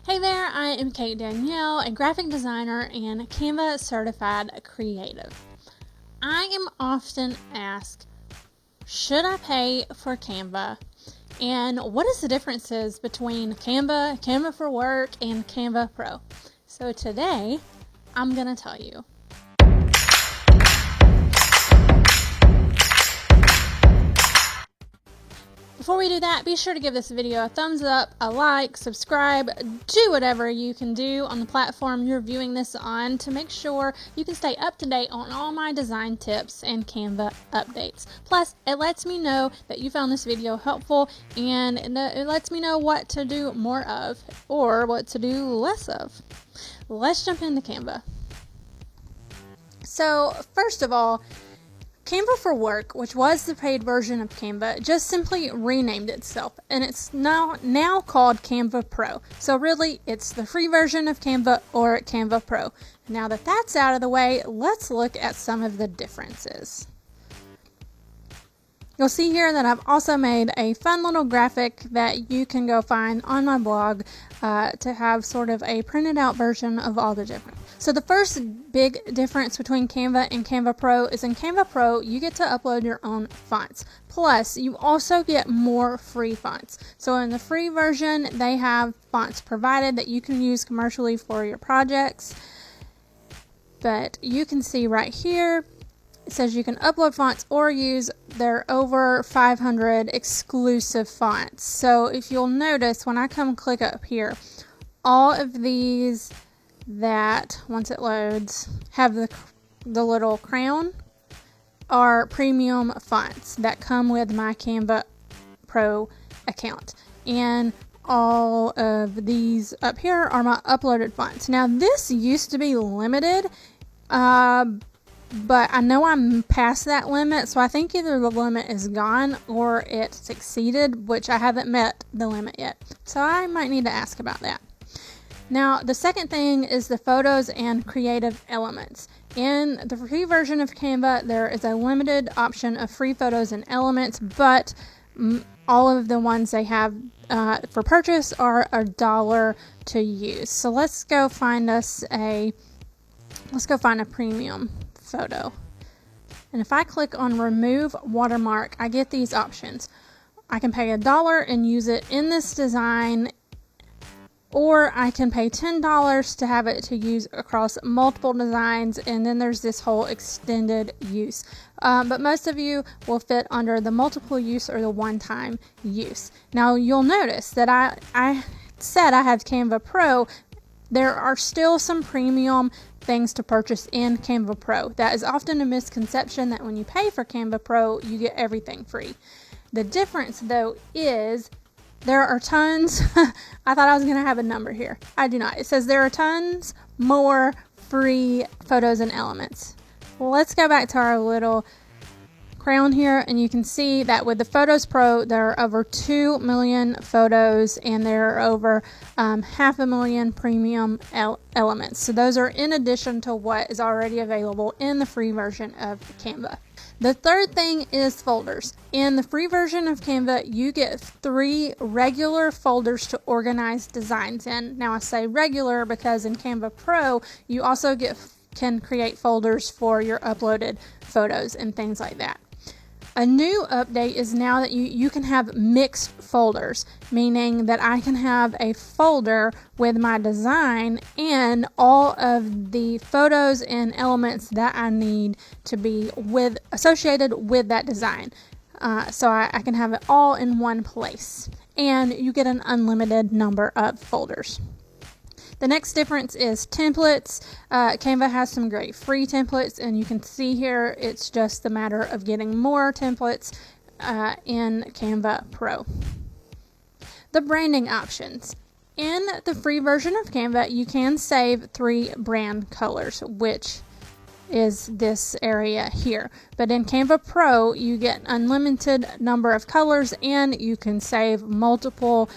Hey there, I am Danielle, a graphic designer and Canva certified creative. I am often asked, should I pay for Canva? And what is the differences between Canva, Canva for Work, and Canva Pro? So today, I'm going to tell you. Before we do that, be sure to give this video a thumbs up, a like, subscribe, do whatever you can do on the platform you're viewing this on to make sure you can stay up to date on all my design tips and Canva updates. Plus, it lets me know that you found this video helpful and it lets me know what to do more of or what to do less of. Let's jump into Canva. So, first of all, Canva for Work, which was the paid version of Canva, just simply renamed itself, and it's now called Canva Pro. So really, it's the free version of Canva or Canva Pro. Now that that's out of the way, let's look at some of the differences. You'll see here that I've also made a fun little graphic that you can go find on my blog to have sort of a printed out version of all the different. So the first big difference between Canva and Canva Pro is in Canva Pro, you get to upload your own fonts. Plus, you also get more free fonts. So in the free version, they have fonts provided that you can use commercially for your projects. But you can see right here, it says you can upload fonts or use their over 500 exclusive fonts. So if you'll notice, when I come click up here, all of these that, once it loads, have the little crown are premium fonts that come with my Canva Pro account. And all of these up here are my uploaded fonts. Now this used to be limited, but I know I'm past that limit, so I think either the limit is gone or it's exceeded, which I haven't met the limit yet. So I might need to ask about that. Now, the second thing is the photos and creative elements. In the free version of Canva, there is a limited option of free photos and elements, but all of the ones they have for purchase are $1 to use. So let's go find a premium photo. And if I click on remove watermark, I get these options. I can pay $1 and use it in this design, or I can pay $10 to have it to use across multiple designs, and then there's this whole extended use. But most of you will fit under the multiple use or the one-time use. Now you'll notice that I said I have Canva Pro. There are still some premium things to purchase in Canva Pro. That is often a misconception that when you pay for Canva Pro, you get everything free. The difference though is there are tons, I thought I was going to have a number here. I do not. It says there are tons more free photos and elements. Well, let's go back to our little crown here, and you can see that with the Photos Pro, there are over 2 million photos, and there are over 500,000 premium elements. So those are in addition to what is already available in the free version of Canva. The third thing is folders. In the free version of Canva, you get 3 regular folders to organize designs in. Now I say regular because in Canva Pro, you also can create folders for your uploaded photos and things like that. A new update is now that you can have mixed folders, meaning that I can have a folder with my design and all of the photos and elements that I need to be associated with that design. So I can have it all in one place, and you get an unlimited number of folders. The next difference is templates. Canva has some great free templates, and you can see here it's just a matter of getting more templates in Canva Pro. The branding options. In the free version of Canva, you can save 3 brand colors, which is this area here. But in Canva Pro, you get unlimited number of colors, and you can save multiple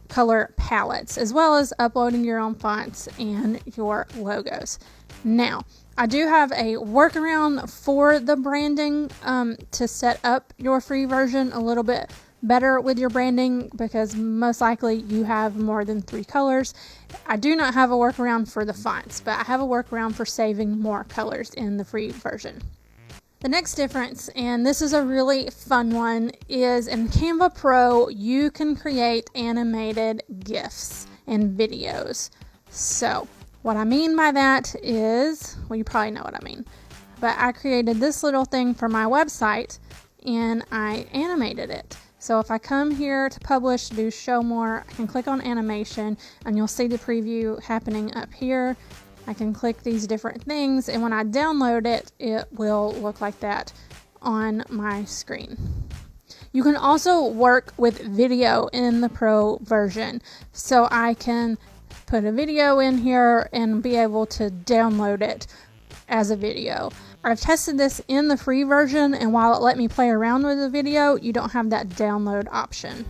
color palettes, as well as uploading your own fonts and your logos. Now, I do have a workaround for the branding to set up your free version a little bit better with your branding because most likely you have more than 3 colors. I do not have a workaround for the fonts, but I have a workaround for saving more colors in the free version. The next difference, and this is a really fun one, is in Canva Pro, you can create animated GIFs and videos. So what I mean by that is, well, you probably know what I mean, but I created this little thing for my website and I animated it. So if I come here to publish, do show more, I can click on animation and you'll see the preview happening up here. I can click these different things, and when I download it, it will look like that on my screen. You can also work with video in the Pro version. So I can put a video in here and be able to download it as a video. I've tested this in the free version, and while it let me play around with the video, you don't have that download option.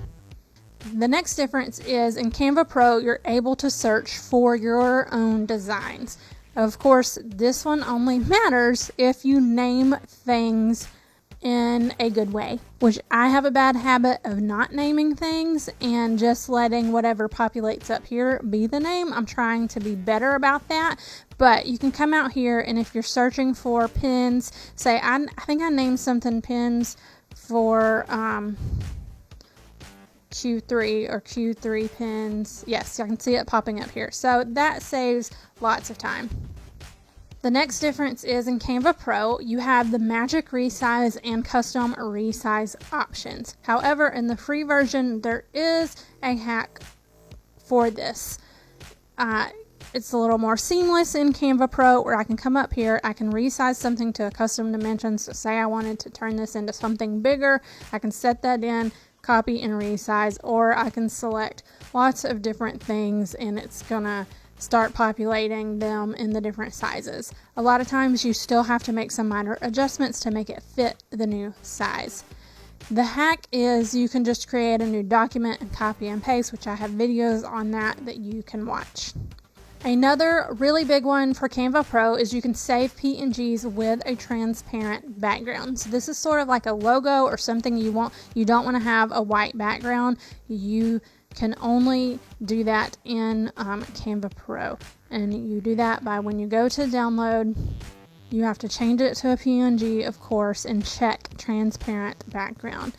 The next difference is in Canva Pro, you're able to search for your own designs. Of course, this one only matters if you name things in a good way, which I have a bad habit of not naming things and just letting whatever populates up here be the name. I'm trying to be better about that, but you can come out here, and if you're searching for pins, say I think I named something pins for Q3 or Q3 pins. Yes, I can see it popping up here. So that saves lots of time. The next difference is in Canva Pro, you have the magic resize and custom resize options. However, in the free version, there is a hack for this. It's a little more seamless in Canva Pro, where I can come up here, I can resize something to a custom dimension. So say I wanted to turn this into something bigger, I can set that in, copy and resize, or I can select lots of different things and it's gonna start populating them in the different sizes. A lot of times you still have to make some minor adjustments to make it fit the new size. The hack is you can just create a new document and copy and paste, which I have videos on that you can watch. Another really big one for Canva Pro is you can save PNGs with a transparent background. So this is sort of like a logo or something you don't want to have a white background. You can only do that in Canva Pro. And you do that by when you go to download, you have to change it to a PNG, of course, and check transparent background.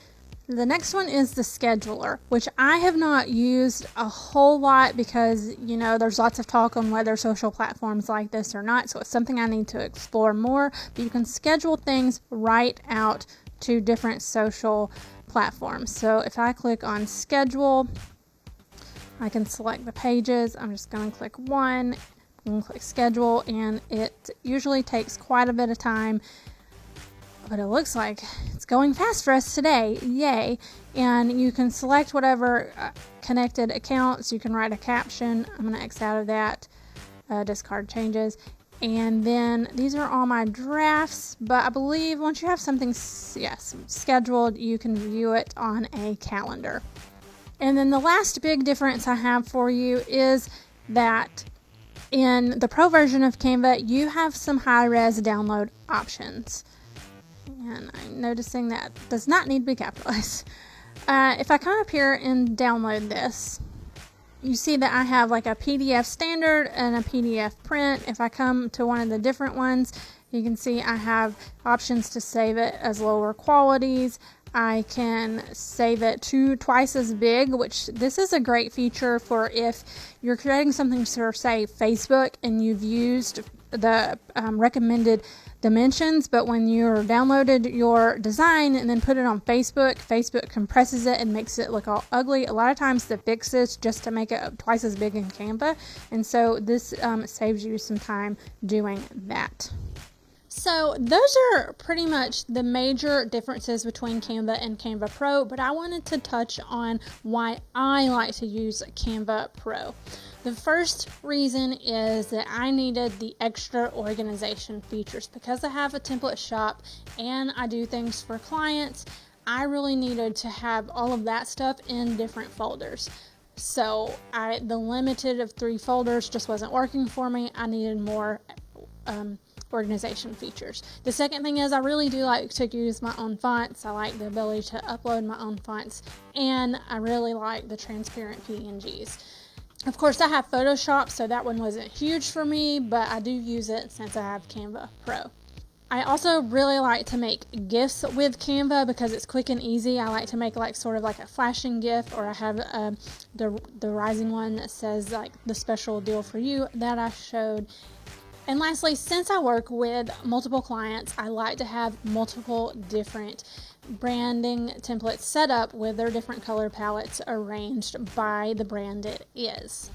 The next one is the scheduler, which I have not used a whole lot because, you know, there's lots of talk on whether social platforms like this or not. So it's something I need to explore more. But you can schedule things right out to different social platforms. So if I click on schedule, I can select the pages. I'm just going to click one and click schedule, and it usually takes quite a bit of time. But it looks like it's going fast for us today. Yay. And you can select whatever connected accounts. You can write a caption. I'm going to X out of that. Discard changes. And then these are all my drafts. But I believe once you have something scheduled, you can view it on a calendar. And then the last big difference I have for you is that in the Pro version of Canva, you have some high-res download options. And I'm noticing that does not need to be capitalized. If I come up here and download this, you see that I have like a PDF standard and a PDF print. If I come to one of the different ones, you can see I have options to save it as lower qualities. I can save it to twice as big, which this is a great feature for if you're creating something for, say, Facebook, and you've used the recommended dimensions, but when you're downloaded your design and then put it on Facebook, Facebook compresses it and makes it look all ugly. A lot of times the fix is just to make it twice as big in Canva, and so this saves you some time doing that. So those are pretty much the major differences between Canva and Canva Pro, but I wanted to touch on why I like to use Canva Pro. The first reason is that I needed the extra organization features. Because I have a template shop and I do things for clients, I really needed to have all of that stuff in different folders. So the limited of 3 folders just wasn't working for me. I needed more organization features. The second thing is I really do like to use my own fonts. I like the ability to upload my own fonts, and I really like the transparent PNGs. Of course, I have Photoshop, so that one wasn't huge for me, but I do use it since I have Canva Pro. I also really like to make GIFs with Canva because it's quick and easy. I like to make like sort of like a flashing GIF, or I have the rising one that says like the special deal for you that I showed. And lastly, since I work with multiple clients, I like to have multiple different branding templates set up with their different color palettes arranged by the brand it is.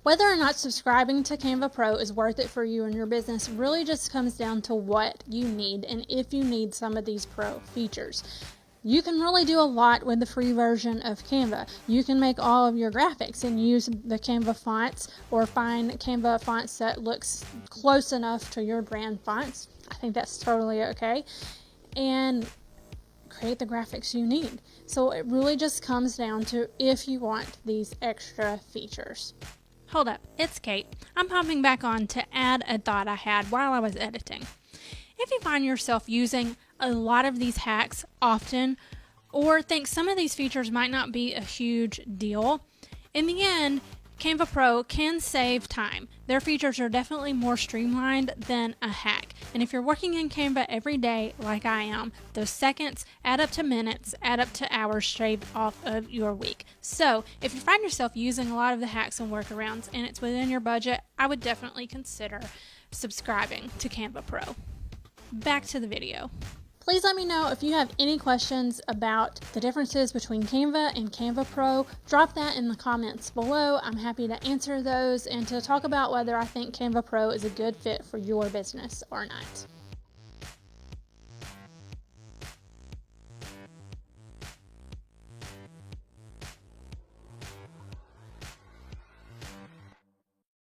Whether or not subscribing to Canva Pro is worth it for you and your business really just comes down to what you need and if you need some of these pro features. You can really do a lot with the free version of Canva. You can make all of your graphics and use the Canva fonts, or find Canva fonts that looks close enough to your brand fonts. I think that's totally okay. And create the graphics you need. So it really just comes down to if you want these extra features. Hold up, it's Kate. I'm popping back on to add a thought I had while I was editing. If you find yourself using a lot of these hacks often, or think some of these features might not be a huge deal, in the end, Canva Pro can save time. Their features are definitely more streamlined than a hack. And if you're working in Canva every day like I am, those seconds add up to minutes, add up to hours shaved off of your week. So if you find yourself using a lot of the hacks and workarounds and it's within your budget, I would definitely consider subscribing to Canva Pro. Back to the video. Please let me know if you have any questions about the differences between Canva and Canva Pro. Drop that in the comments below. I'm happy to answer those and to talk about whether I think Canva Pro is a good fit for your business or not.